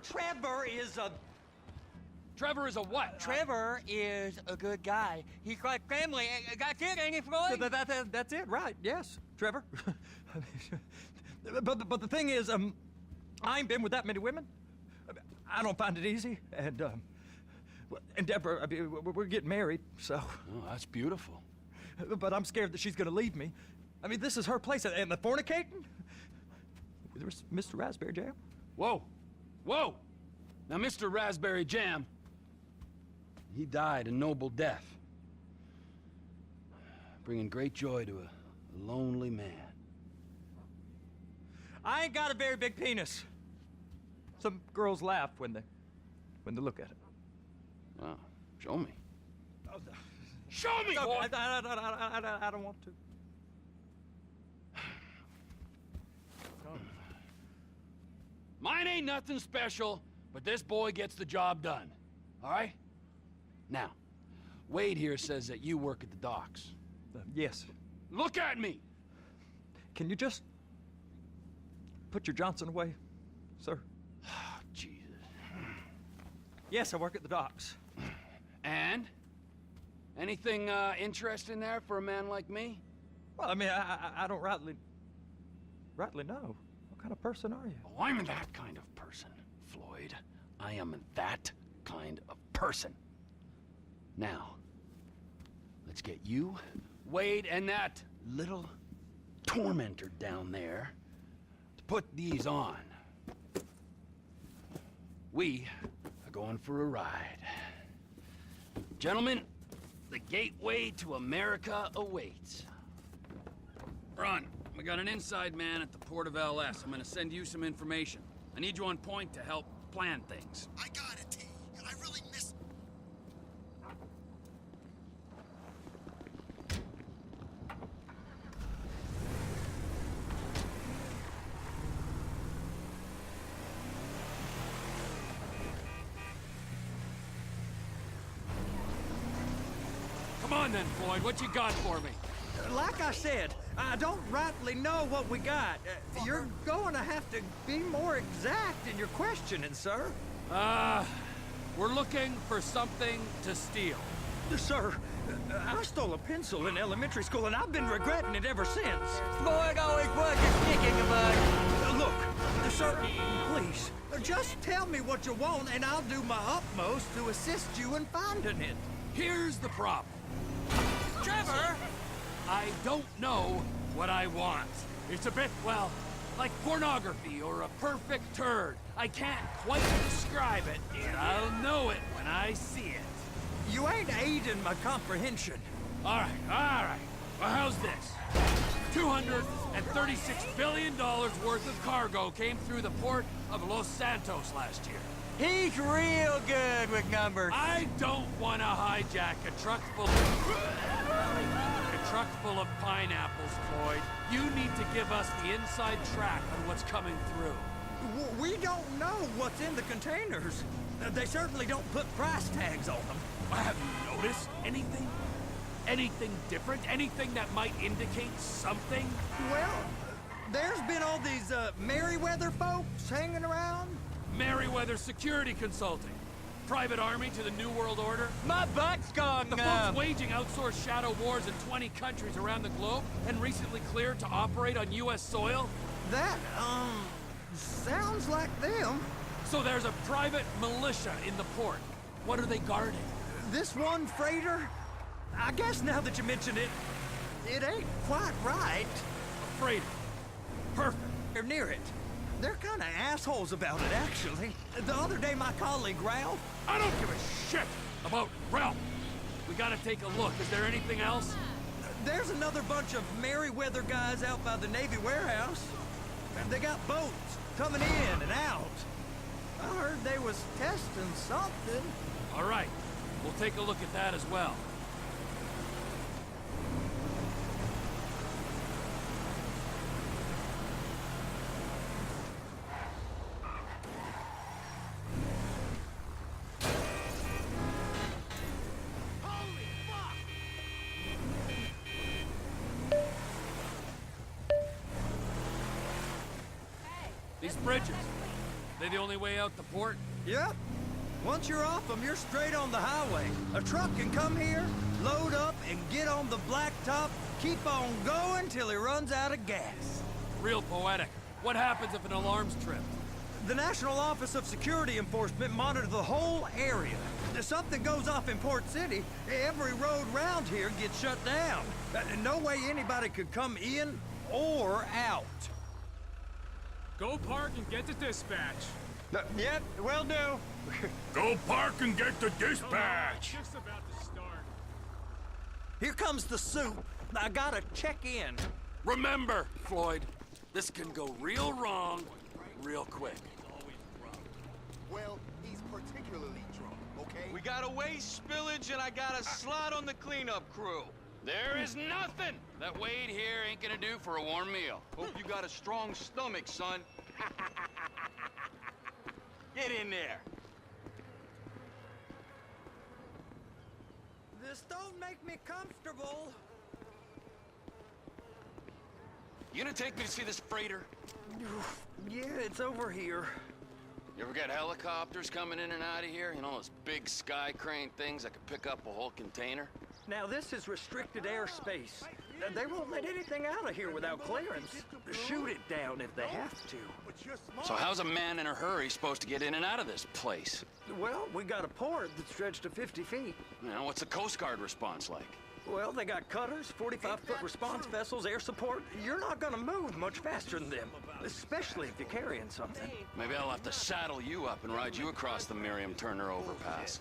Trevor is a... Trevor is a what? Trevor is a good guy. He's like family. That's it, ain't it, Floyd? That's it, right? Yes, Trevor. but the thing is, I ain't been with that many women. I don't find it easy, and Deborah, I mean, we're getting married, so. Oh, that's beautiful. But I'm scared that she's gonna leave me. I mean, this is her place, and the fornicating? There's Mr. Raspberry Jam. Whoa, whoa! Now, Mr. Raspberry Jam, he died a noble death, bringing great joy to a lonely man. I ain't got a very big penis. Some girls laugh when they look at it. Oh, show me. Oh, Show me, no, boy! I don't want to. Mine ain't nothing special, but this boy gets the job done. All right? Now, Wade here says that you work at the docks. Yes. Look at me! Can you just put your Johnson away, sir? Jesus. Yes, I work at the docks. And? Anything interesting there for a man like me? Well, I mean, I don't rightly know. What kind of person are you? Oh, I'm that kind of person, Floyd. I am that kind of person. Now, let's get you, Wade, and that little tormentor down there to put these on. We are going for a ride. Gentlemen, the gateway to America awaits. Ron, we got an inside man at the port of LS. I'm gonna send you some information. I need you on point to help plan things. I got it, T. I really miss... Come on then, Floyd, what you got for me? Like I said, I don't rightly know what we got. You're going to have to be more exact in your questioning, sir. We're looking for something to steal. Sir, I stole a pencil in elementary school, and I've been regretting it ever since. Floyd always was a stick in the mud. Look, sir, please, just tell me what you want, and I'll do my utmost to assist you in finding it. Here's the problem. Trevor! I don't know what I want. It's a bit, well, like pornography or a perfect turd. I can't quite describe it, and I'll know it when I see it. You ain't aiding my comprehension. All right. Well, how's this? $236 billion worth of cargo came through the port of Los Santos last year. He's real good with numbers. I don't want to hijack a truck full of pineapples, Floyd. You need to give us the inside track on what's coming through. We don't know what's in the containers. They certainly don't put price tags on them. Have you noticed anything? Anything different? Anything that might indicate something? Well, there's been all these Merryweather folks hanging around. Merryweather Security Consulting. Private army to the New World Order. My butt's gone The folks waging outsourced shadow wars in 20 countries around the globe and recently cleared to operate on U.S. soil. That, sounds like them. So there's a private militia in the port. What are they guarding? This one freighter? I guess now that you mention it, it ain't quite right. A freighter. Perfect. They're near it. They're kind of assholes about it, actually. The other day, my colleague, Ralph... I don't give a shit about Ralph. We gotta take a look. Is there anything else? There's another bunch of Merryweather guys out by the Navy warehouse. They got boats coming in and out. I heard they was testing something. All right. We'll take a look at that as well. These bridges, they the only way out the port? Yep. Once you're off them, you're straight on the highway. A truck can come here, load up, and get on the blacktop, keep on going till he runs out of gas. Real poetic. What happens if an alarm's tripped? The National Office of Security Enforcement monitors the whole area. If something goes off in Port City, every road round here gets shut down. No way anybody could come in or out. Go park and get to dispatch. Yep, will do. Go park and get the dispatch! Just about to start. Here comes the soup. I gotta check in. Remember, Floyd, this can go real wrong real quick. Well, he's particularly drunk, okay? We got a waste spillage and I got a slot on the cleanup crew. There is nothing that Wade here ain't gonna do for a warm meal. Hope you got a strong stomach, son. Get in there. This don't make me comfortable. You gonna take me to see this freighter? Yeah, it's over here. You ever got helicopters coming in and out of here? You know, those big sky crane things that could pick up a whole container? Now, this is restricted airspace. They won't let anything out of here without clearance. Shoot it down if they have to. So how's a man in a hurry supposed to get in and out of this place? Well, we got a port that stretched to 50 feet. You know, what's the Coast Guard response like? Well, they got cutters, 45-foot response vessels, air support. You're not gonna move much faster than them. especially if you're carrying something. Maybe I'll have to saddle you up and ride you across the Miriam Turner overpass.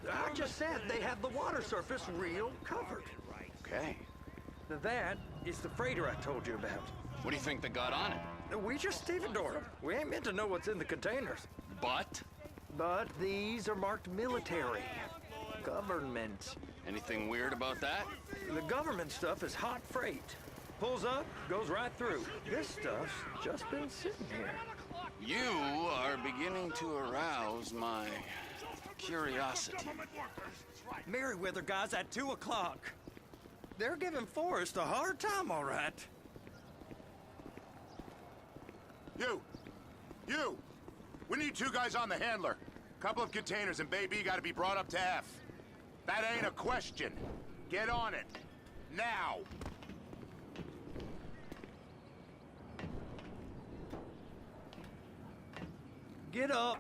I just said they have the water surface real covered. Okay. That is the freighter I told you about. What do you think they got on it? We just stevedored them. We ain't meant to know what's in the containers. But? But these are marked military. Government. Anything weird about that? The government stuff is hot freight. Pulls up, goes right through. This stuff's just been sitting here. You are beginning to arouse my curiosity. Merriweather guys at 2 o'clock. They're giving Forrest a hard time, all right. You! We need 2 guys on the handler. Couple of containers and Baby gotta be brought up to F. That ain't a question. Get on it. Now! Get up.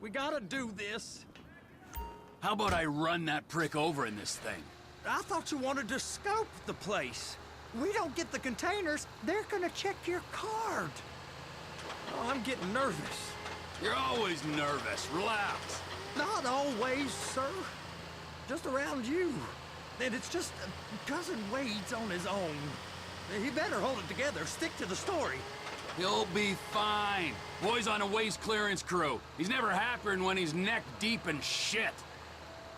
We gotta do this. How about I run that prick over in this thing? I thought you wanted to scope the place. We don't get the containers, they're gonna check your card. Oh, I'm getting nervous. You're always nervous. Relax. Not always, sir. Just around you. And it's just Cousin Wade's on his own. He better hold it together, stick to the story. He'll be fine. Boy's on a waste clearance crew. He's never happier than when he's neck deep in shit.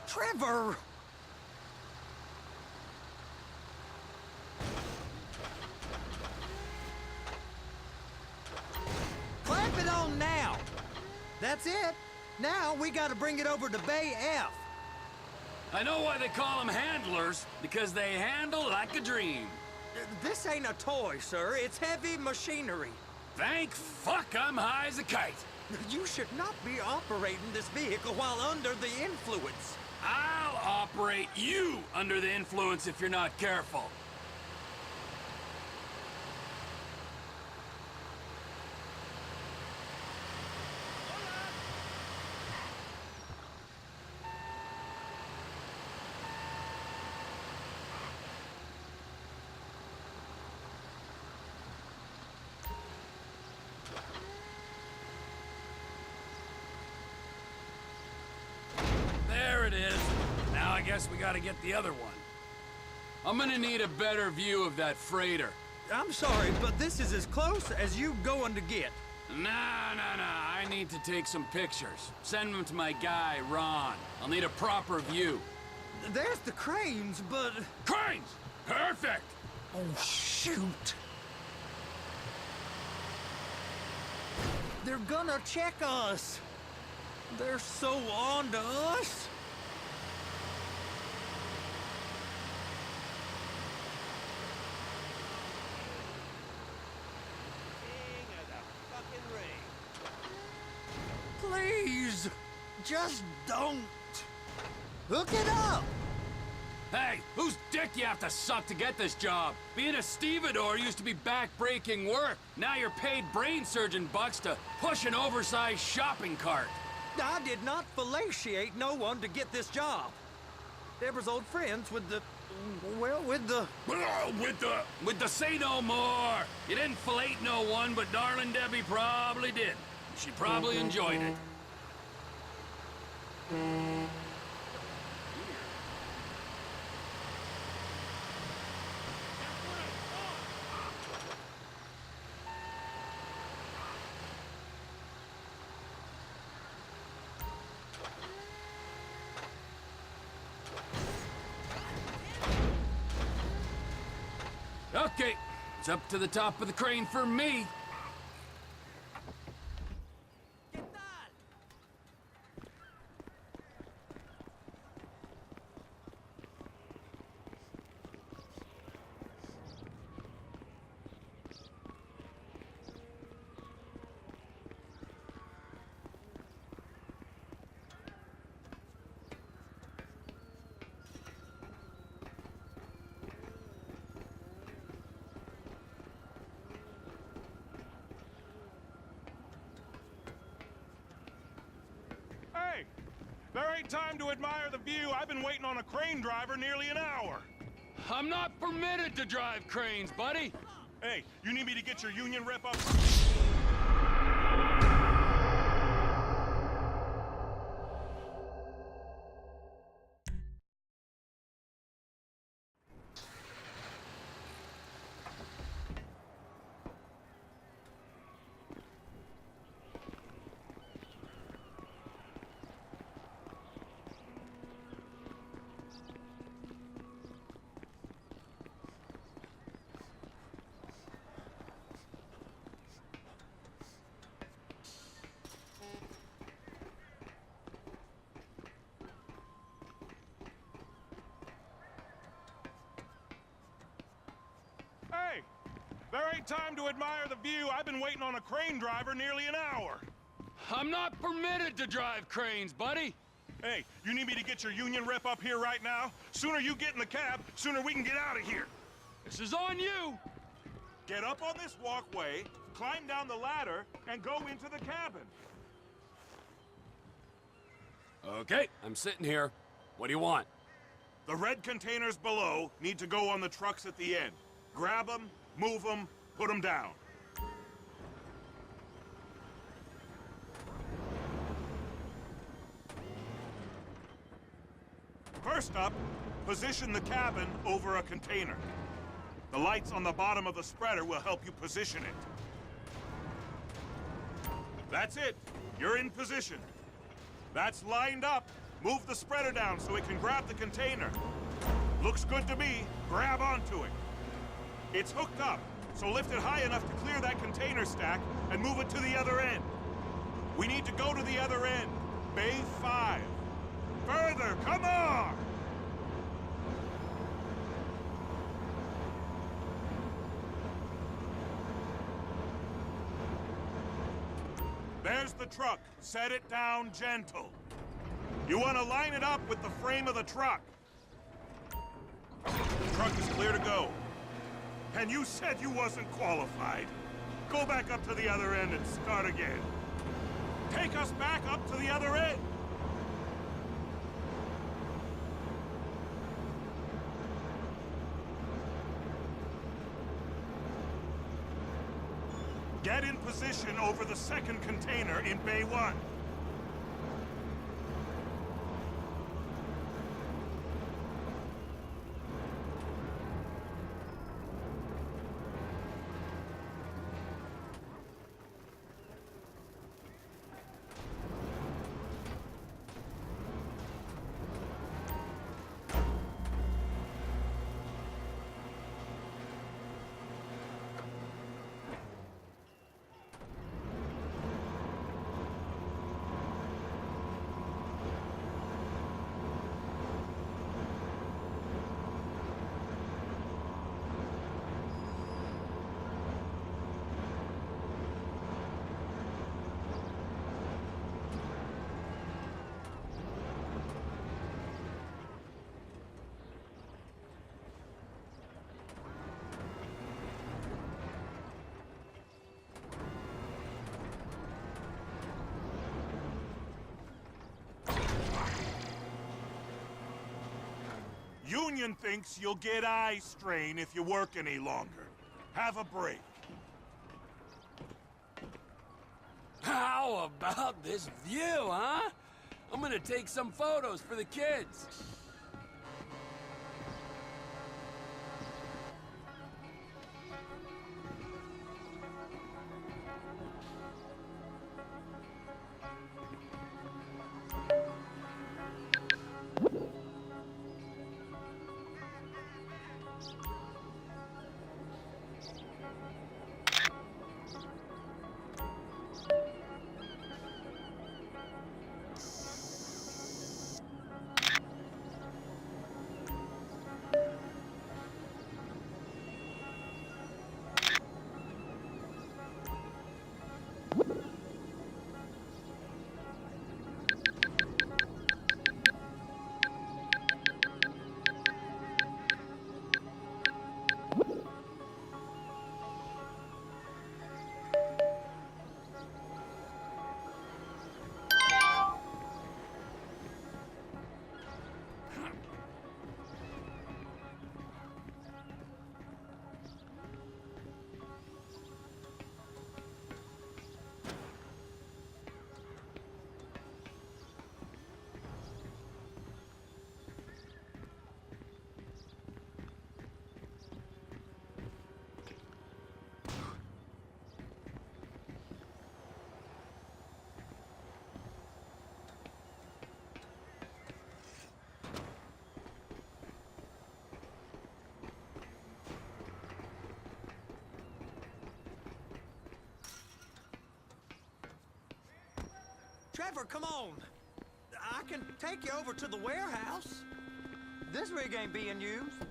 Trevor! Clamp it on now! That's it. Now we gotta bring it over to Bay F. I know why they call them handlers, because they handle like a dream. This ain't a toy, sir. It's heavy machinery. Thank fuck I'm high as a kite. You should not be operating this vehicle while under the influence. I'll operate you under the influence if you're not careful. There it is. Now I guess we gotta get the other one. I'm gonna need a better view of that freighter. I'm sorry, but this is as close as you going to get. No. I need to take some pictures. Send them to my guy, Ron. I'll need a proper view. There's the cranes, but... Cranes! Perfect! Oh, shoot. They're gonna check us. They're so on to us. Please, just don't. Hook it up. Hey, whose dick you have to suck to get this job? Being a stevedore used to be back-breaking work. Now you're paid brain surgeon bucks to push an oversized shopping cart. I did not fellatiate no one to get this job. Deborah's old friends with the... well, with the... With the say no more. You didn't fillet no one, but darling Debbie probably did. She probably enjoyed it. Okay, it's up to the top of the crane for me. Hey! There ain't time to admire the view. I've been waiting on a crane driver nearly an hour. I'm not permitted to drive cranes, buddy. Hey, you need me to get your union rep up? Very time to admire the view. I've been waiting on a crane driver nearly an hour. I'm not permitted to drive cranes, buddy. Hey, you need me to get your union rep up here right now? Sooner you get in the cab, sooner we can get out of here. This is on you. Get up on this walkway, climb down the ladder, and go into the cabin. Okay, I'm sitting here. What do you want? The red containers below need to go on the trucks at the end. Grab them, move them, put them down. First up, position the cabin over a container. The lights on the bottom of the spreader will help you position it. That's it. You're in position. That's lined up. Move the spreader down so it can grab the container. Looks good to me. Grab onto it. It's hooked up, so lift it high enough to clear that container stack and move it to the other end. We need to go to the other end. Bay 5. Further, come on! There's the truck. Set it down gentle. You want to line it up with the frame of the truck. The truck is clear to go. And you said you wasn't qualified. Go back up to the other end and start again. Take us back up to the other end. Get in position over the second container in Bay 1. Union thinks you'll get eye strain if you work any longer. Have a break. How about this view, huh? I'm gonna take some photos for the kids. Trevor, come on. I can take you over to the warehouse. This rig ain't being used.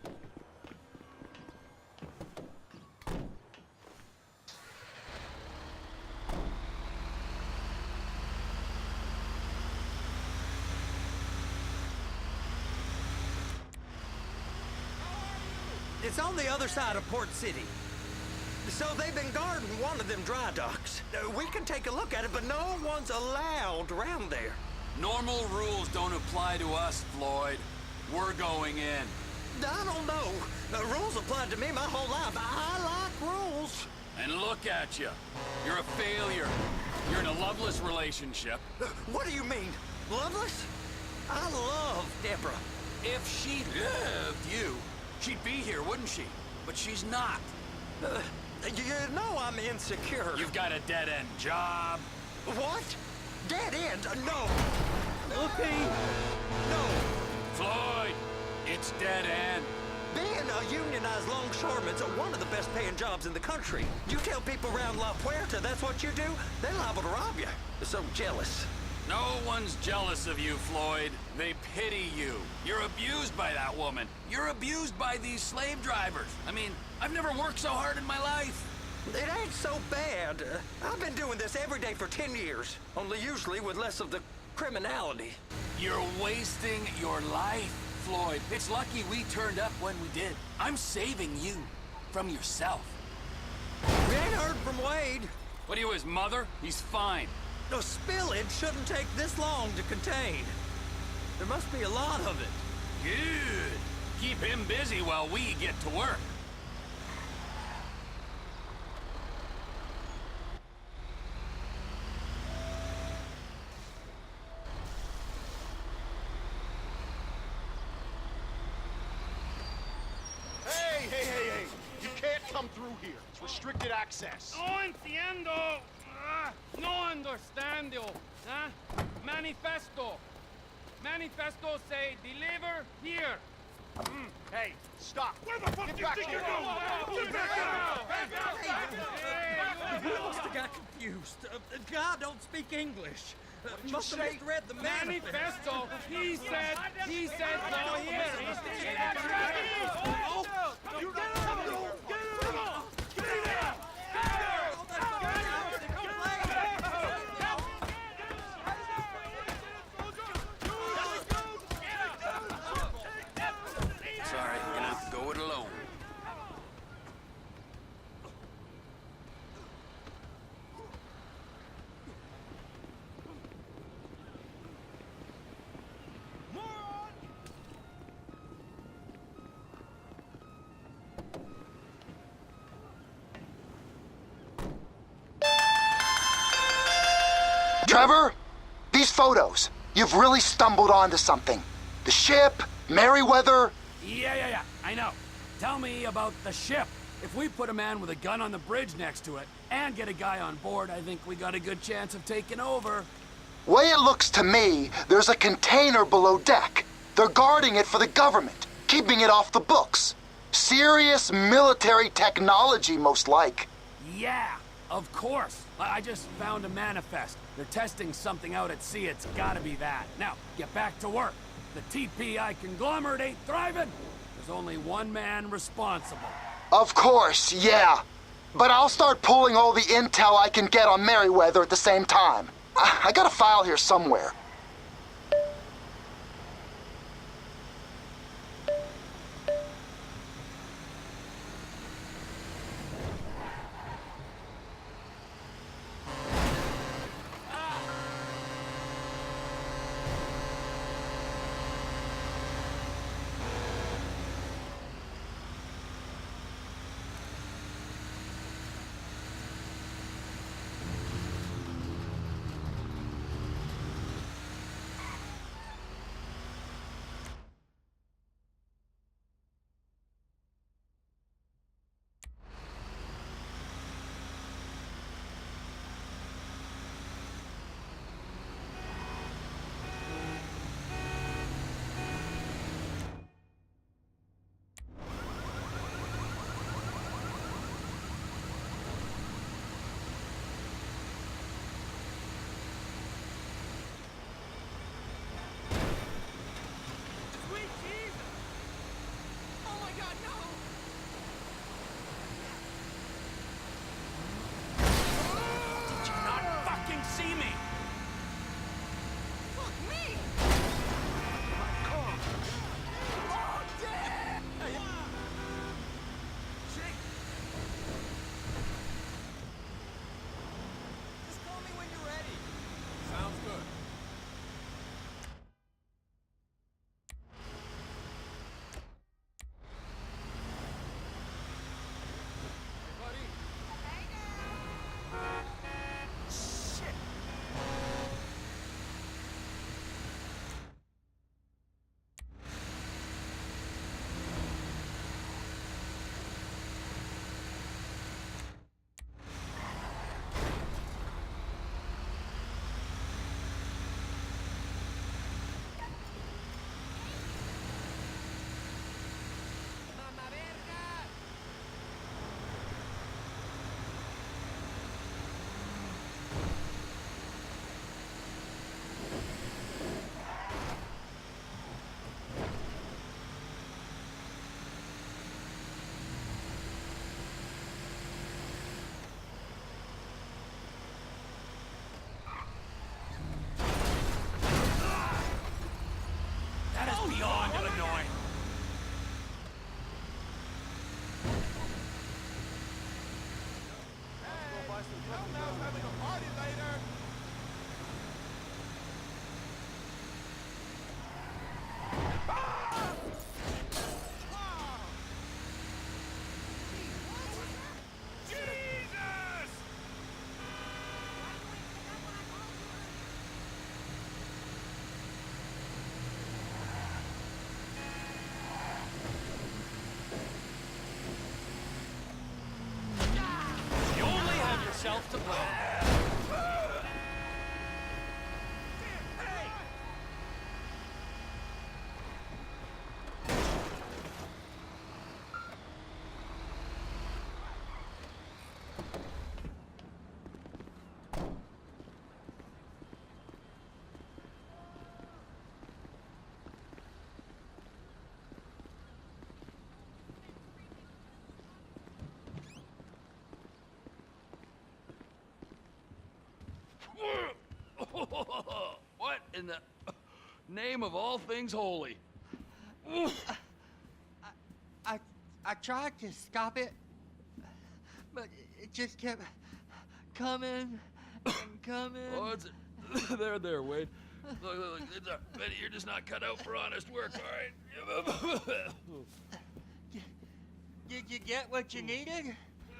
It's on the other side of Port City. So they've been guarding one of them dry docks. We can take a look at it, but no one's allowed around there. Normal rules don't apply to us, Floyd. We're going in. I don't know. The rules applied to me my whole life. I like rules. And look at you. You're a failure. You're in a loveless relationship. What do you mean? Loveless? I love Deborah. If she loved you, she'd be here, wouldn't she? But she's not. You know I'm insecure. You've got a dead-end job. What? Dead end? No. Okay. No. Floyd, it's dead end. Being a unionized longshoreman's one of the best paying jobs in the country. You tell people around La Puerta that's what you do, they're liable to rob you. They're so jealous. No one's jealous of you, Floyd. They pity you. You're abused by that woman. You're abused by these slave drivers. I mean, I've never worked so hard in my life. It ain't so bad. I've been doing this every day for 10 years, only usually with less of the criminality. You're wasting your life, Floyd. It's lucky we turned up when we did. I'm saving you from yourself. We ain't heard from Wade. What are you, his mother? He's fine. No, spillage shouldn't take this long to contain. There must be a lot of it. Good. Keep him busy while we get to work. Hey! You can't come through here. It's restricted access. No entiendo. No understando. Manifesto. Manifesto say deliver here. Hey, stop. Where the fuck Get do you back think here. you're going? Get back We must have got confused. God don't speak English. Must have misread the Manifesto. He said no here. Sorry, you're gonna have to go it alone. Trevor, these photos, you've really stumbled onto something. The ship, Merryweather. Yeah, I know. Tell me about the ship. If we put a man with a gun on the bridge next to it and get a guy on board, I think we got a good chance of taking over. Way it looks to me, there's a container below deck. They're guarding it for the government, keeping it off the books. Serious military technology, most like. Yeah, of course. I just found a manifest. They're testing something out at sea. It's gotta be that. Now, get back to work. The TPI conglomerate ain't thriving. There's only one man responsible. Of course, yeah. But I'll start pulling all the intel I can get on Merryweather at the same time. I got a file here somewhere. What in the name of all things holy? I tried to stop it, but it just kept coming and coming. Oh, it's there, Wade. Look, Betty, you're just not cut out for honest work, all right? Did you get what you needed?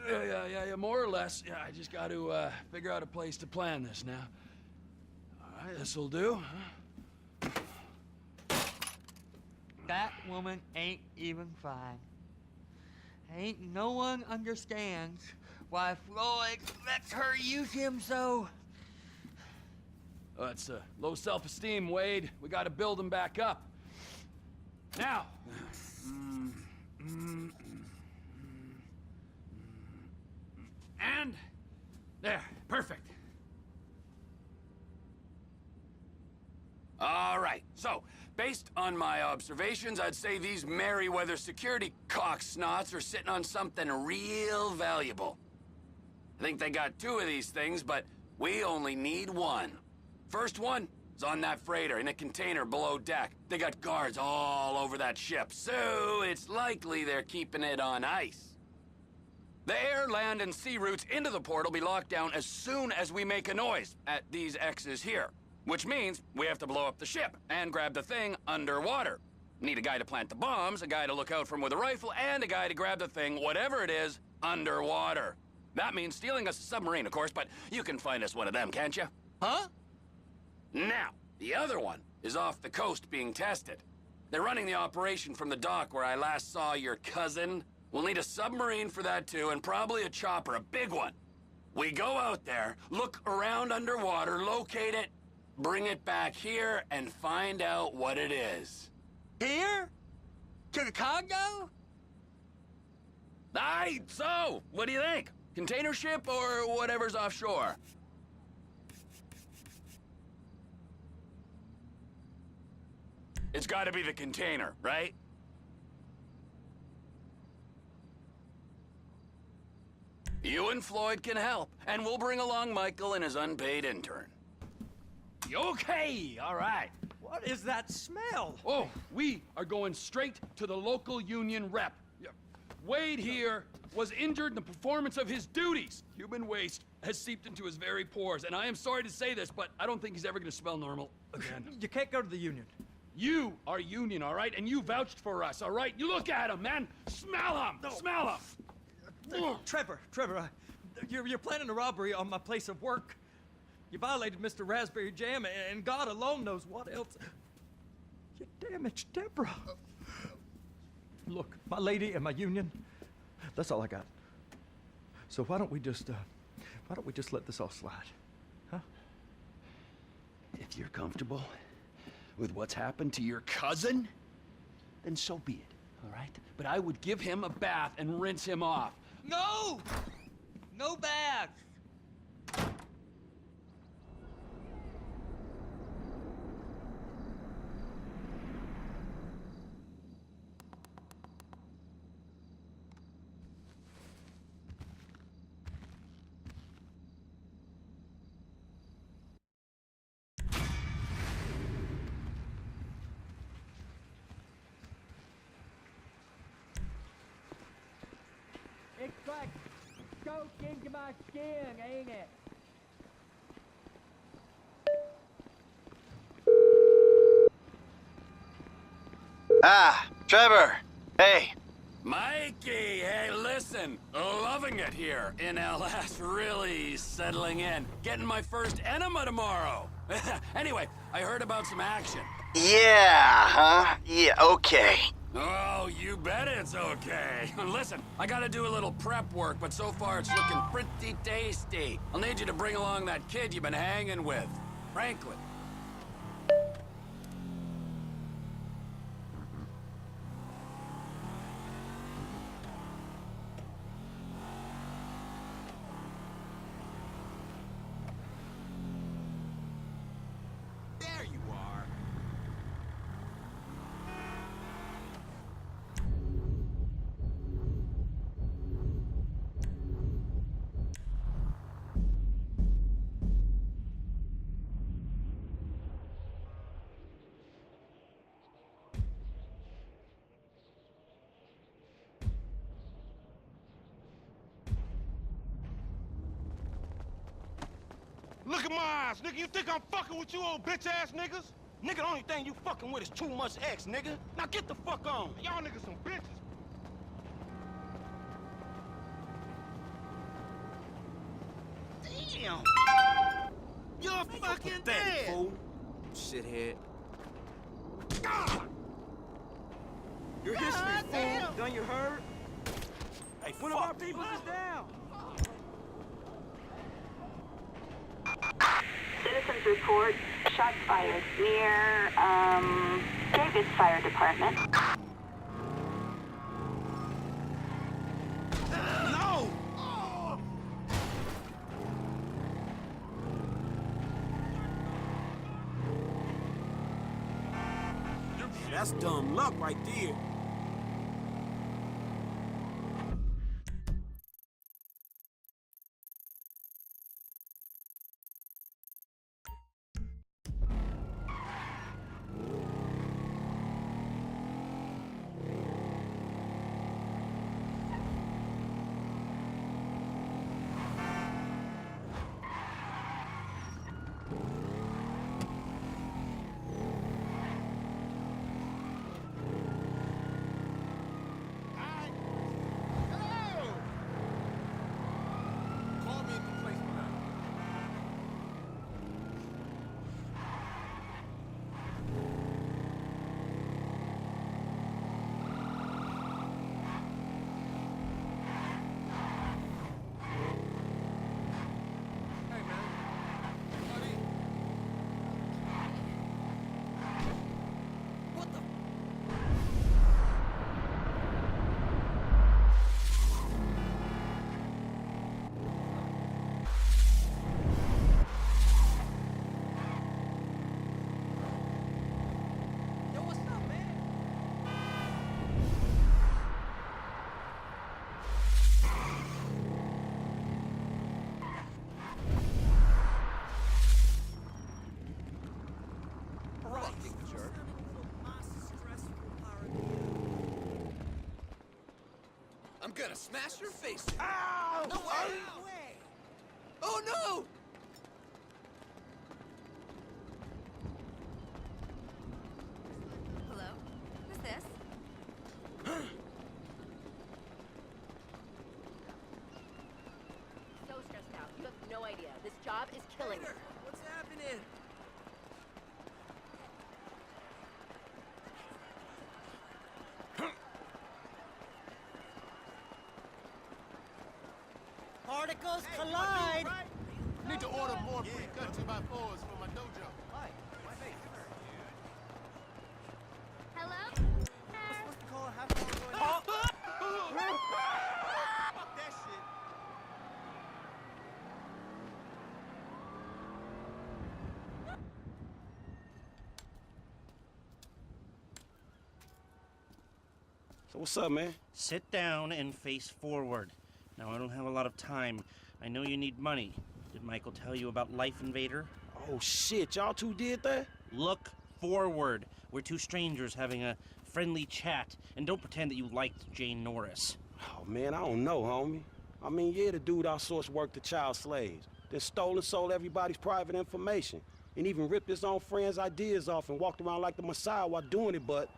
Yeah, more or less. Yeah, I just got to figure out a place to plan this now. All right, this'll do. That woman ain't even fine. Ain't no one understands why Floyd lets her use him so. Oh, that's low self-esteem, Wade. We got to build him back up. Now. And there, perfect. All right, so based on my observations, I'd say these Merryweather security cocksnots are sitting on something real valuable. I think they got 2 of these things, but we only need 1. First one is on that freighter in a container below deck. They got guards all over that ship, so it's likely they're keeping it on ice. The air, land, and sea routes into the port will be locked down as soon as we make a noise at these X's here. Which means we have to blow up the ship and grab the thing underwater. Need a guy to plant the bombs, a guy to look out for him with a rifle, and a guy to grab the thing, whatever it is, underwater. That means stealing us a submarine, of course, but you can find us one of them, can't you? Huh? Now, the other one is off the coast being tested. They're running the operation from the dock where I last saw your cousin. We'll need a submarine for that too, and probably a chopper, a big one. We go out there, look around underwater, locate it, bring it back here, and find out what it is. Here? To the Congo? Aye, so, what do you think? Container ship or whatever's offshore? It's gotta be the container, right? You and Floyd can help, and we'll bring along Michael and his unpaid intern. Okay, all right. What is that smell? Oh, we are going straight to the local union rep. Wade here was injured in the performance of his duties. Human waste has seeped into his very pores, and I am sorry to say this, but I don't think he's ever going to smell normal again. You can't go to the union. You are union, all right? And you vouched for us, all right? You look at him, man. Smell him. No. Smell him. Trevor, you're planning a robbery on my place of work. You violated Mr. Raspberry Jam, and God alone knows what else. You damaged Deborah. Look, my lady and my union, that's all I got. So why don't we just let this all slide, huh? If you're comfortable with what's happened to your cousin, then so be it, all right? But I would give him a bath and rinse him off. No! No bags! It's like soaked into my skin, ain't it? Ah, Trevor. Hey. Mikey, hey, listen. Loving it here in LS. Really settling in. Getting my first enema tomorrow. Anyway, I heard about some action. Yeah, huh? Yeah, okay. Oh, you bet it's okay. Listen, I gotta do a little prep work, but so far it's looking pretty tasty. I'll need you to bring along that kid you've been hanging with, Franklin. There you are. Look at my eyes, nigga. You think I'm fucking with you old bitch-ass niggas? Nigga, the only thing you fucking with is too much X, nigga. Now get the fuck on. Y'all niggas some bitches. Damn! You're fucking dead! Fool. Shithead. Your history's full. Done you heard? Hey, One of our people is down. Citizens report shots fired near, Davis Fire Department. No! That's dumb luck right there. I'm gonna smash your face in. Ow! No way! Oh no! Hello? Who's this? So stressed out. You have no idea. This job is killing me. What's happening? Particles collide. Need to order more pre-cut 2x4s for my dojo. Hello? Supposed to call a half hour going. Fuck that shit. So what's up, man? Sit down and face forward. Now, I don't have a lot of time. I know you need money. Did Michael tell you about Life Invader? Oh shit, y'all two did that? Look forward. We're two strangers having a friendly chat. And don't pretend that you liked Jane Norris. Oh man, I don't know, homie. I mean, yeah, the dude outsourced work to child slaves. Then stole and sold everybody's private information. And even ripped his own friends' ideas off and walked around like the Messiah while doing it, but...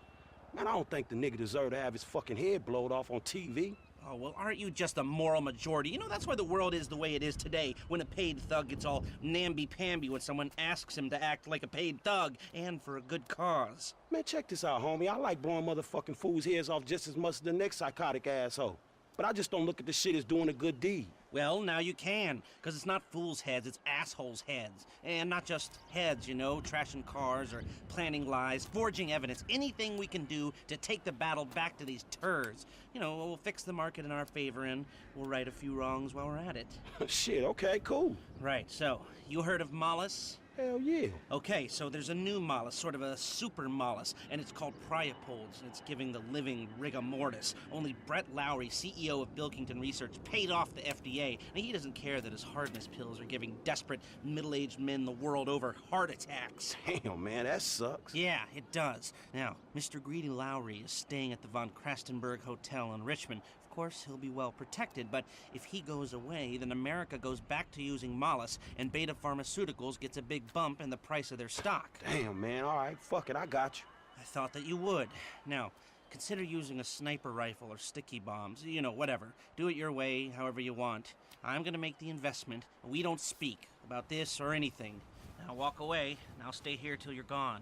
Man, I don't think the nigga deserved to have his fucking head blowed off on TV. Oh, well, aren't you just a moral majority? You know, that's why the world is the way it is today, when a paid thug gets all namby-pamby when someone asks him to act like a paid thug, and for a good cause. Man, check this out, homie. I like blowing motherfucking fools' heads off just as much as the next psychotic asshole. But I just don't look at the shit as doing a good deed. Well, now you can, because it's not fools' heads, it's assholes' heads. And not just heads, you know, trashing cars or planning lies, forging evidence, anything we can do to take the battle back to these turds. You know, we'll fix the market in our favor and we'll right a few wrongs while we're at it. Shit, okay, cool. Right, so, you heard of Mollis? Hell yeah. Okay, so there's a new Mollis, sort of a super Mollis, and it's called Priapold, and it's giving the living rigor mortis. Only Brett Lowry, CEO of Bilkington Research, paid off the FDA, and he doesn't care that his hardness pills are giving desperate, middle-aged men the world over heart attacks. Damn, man, that sucks. Yeah, it does. Now, Mr. Greedy Lowry is staying at the Von Krastenberg Hotel in Richmond. course, he'll be well protected, but if he goes away, then America goes back to using Mollis, and Beta Pharmaceuticals gets a big bump in the price of their stock. Damn, man. All right, fuck it. I got you. I thought that you would. Now, consider using a sniper rifle or sticky bombs. You know, whatever. Do it your way, however you want. I'm gonna make the investment. We don't speak about this or anything. Now walk away, and I'll stay here till you're gone.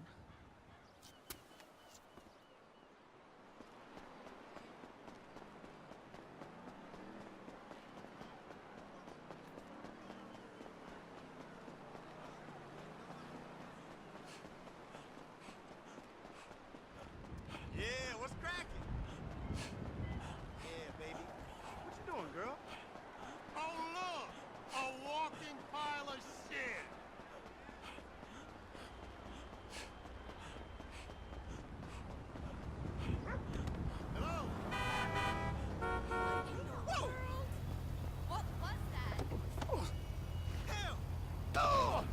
Yeah, what's cracking? Yeah, baby. What you doing, girl? Oh, look! A walking pile of shit! Hello? Whoa! What was that? Hell! Oh!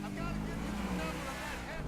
I've got to give you the number of that head.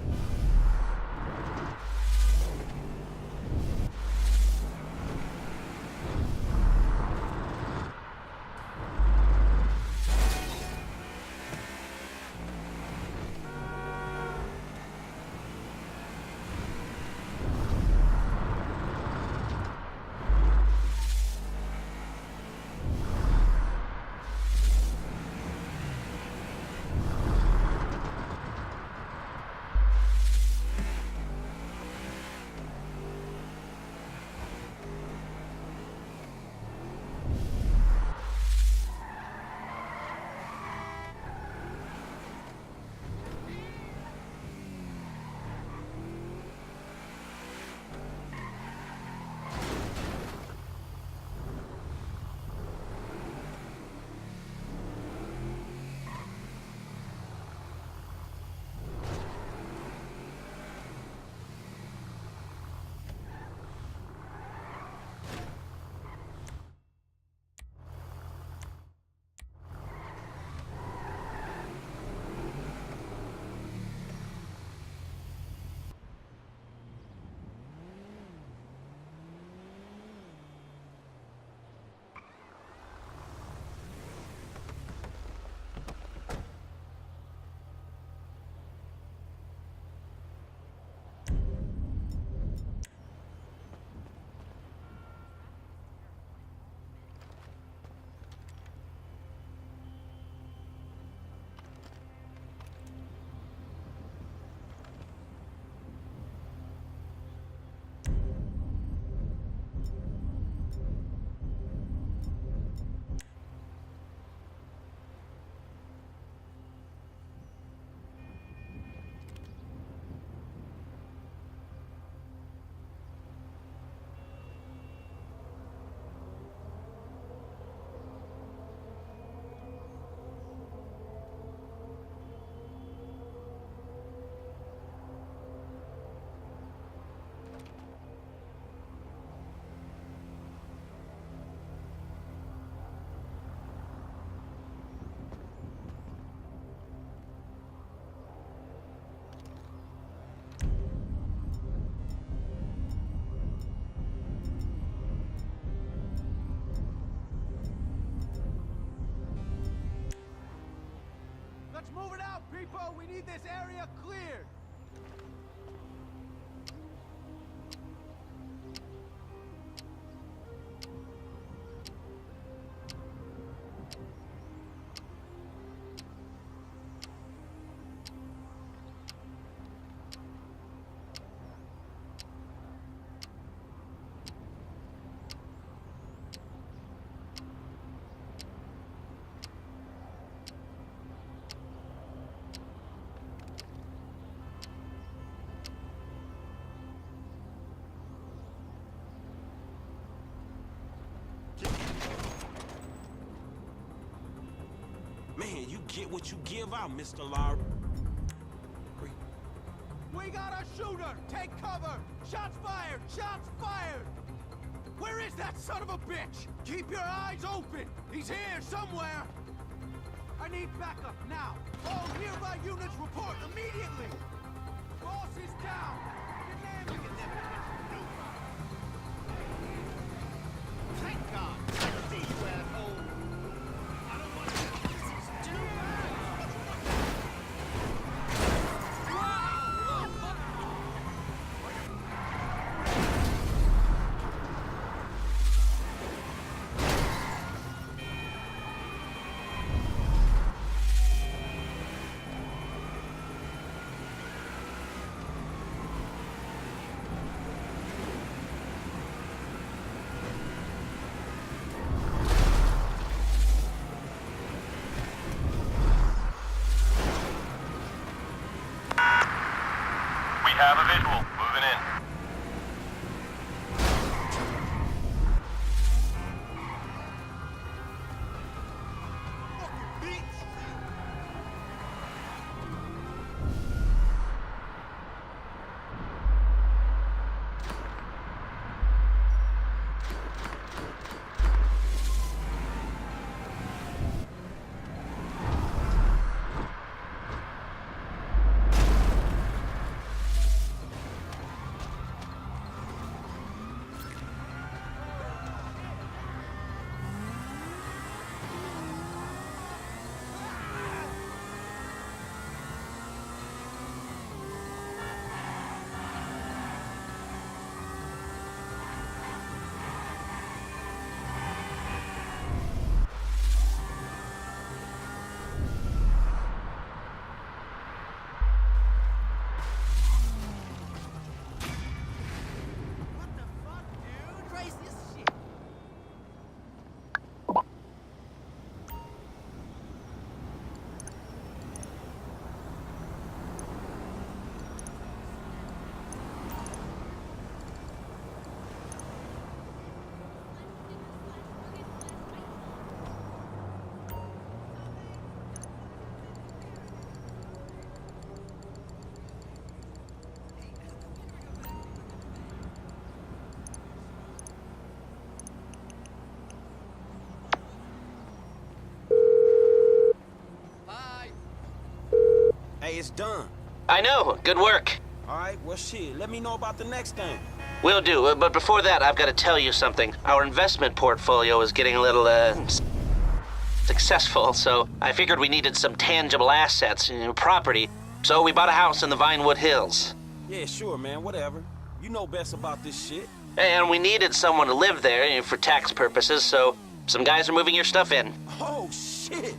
Let's move it out, people! We need this area cleared! Man, you get what you give out, Mr. Lowry. We got a shooter! Take cover! Shots fired! Shots fired! Where is that son of a bitch? Keep your eyes open! He's here somewhere! I need backup now. All nearby units report immediately. Boss is down. Your name Thank God. I see you, asshole. I don't want to. This is too bad. We have a visual. Moving in. Hey, it's done. I know. Good work. All right, well, shit, let me know about the next thing. Will do, but before that, I've got to tell you something. Our investment portfolio is getting a little, successful, so I figured we needed some tangible assets, property. So we bought a house in the Vinewood Hills. Yeah, sure, man, whatever. You know best about this shit. And we needed someone to live there, for tax purposes, so some guys are moving your stuff in. Oh, shit.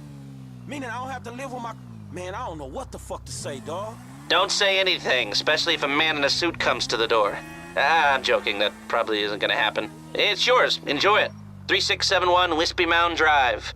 Meaning I don't have to live with my... Man, I don't know what the fuck to say, dawg. Don't say anything, especially if a man in a suit comes to the door. I'm joking. That probably isn't gonna happen. It's yours. Enjoy it. 3671 Wispy Mound Drive.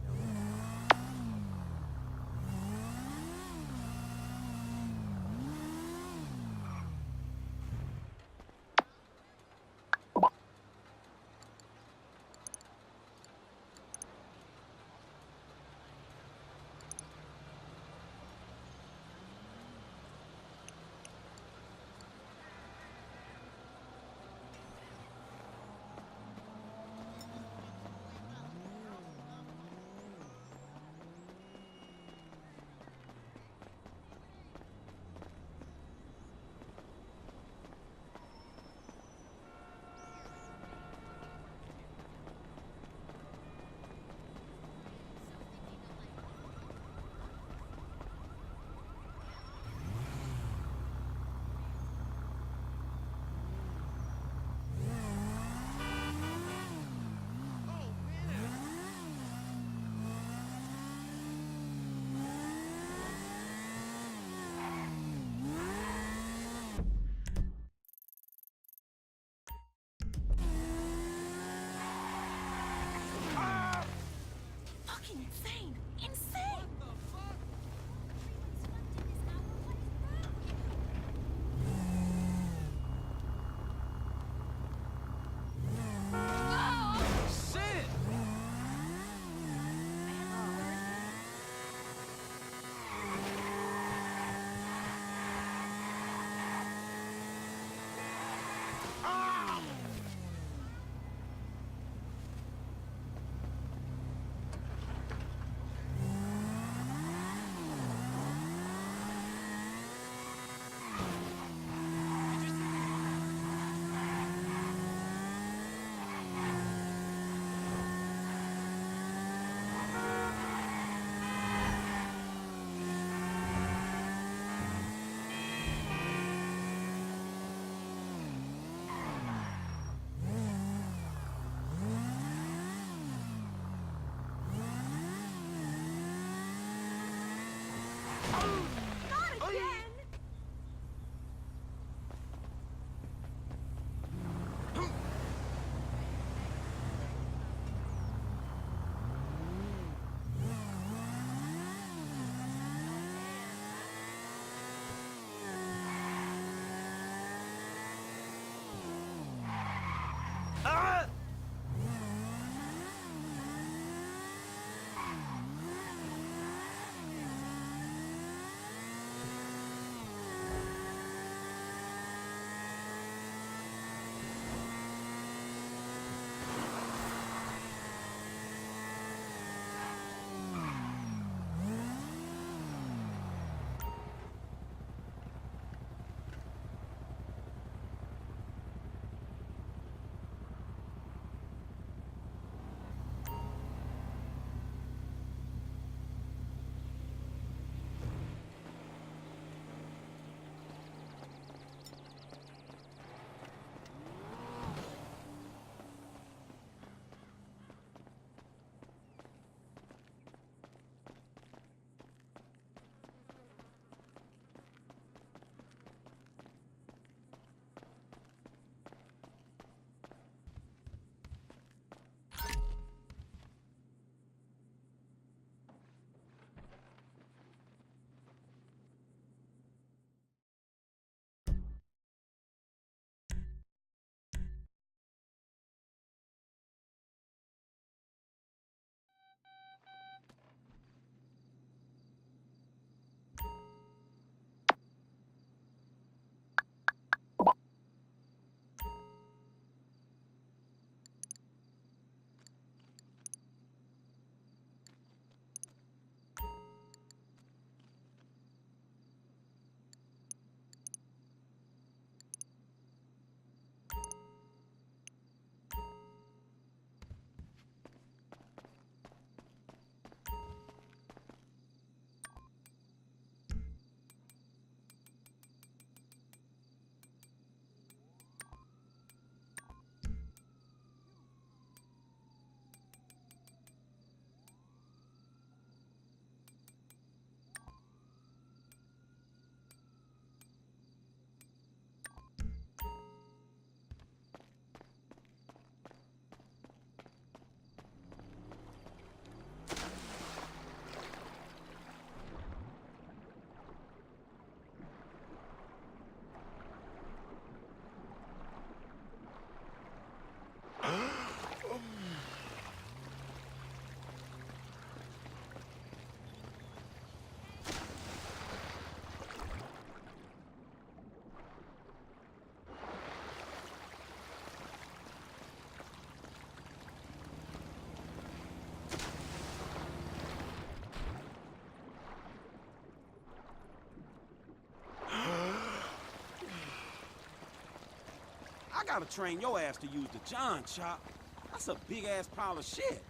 gotta train your ass to use the John chop. That's a big-ass pile of shit.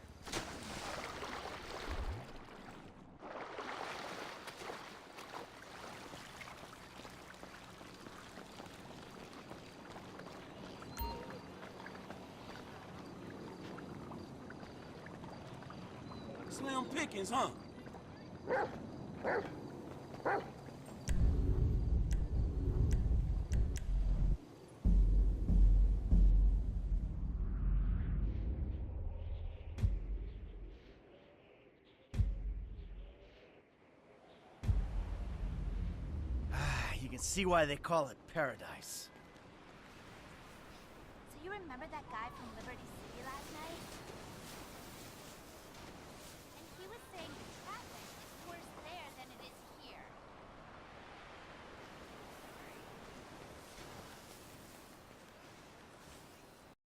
Slim pickings, huh? You can see why they call it paradise. So you remember that guy from Liberty City?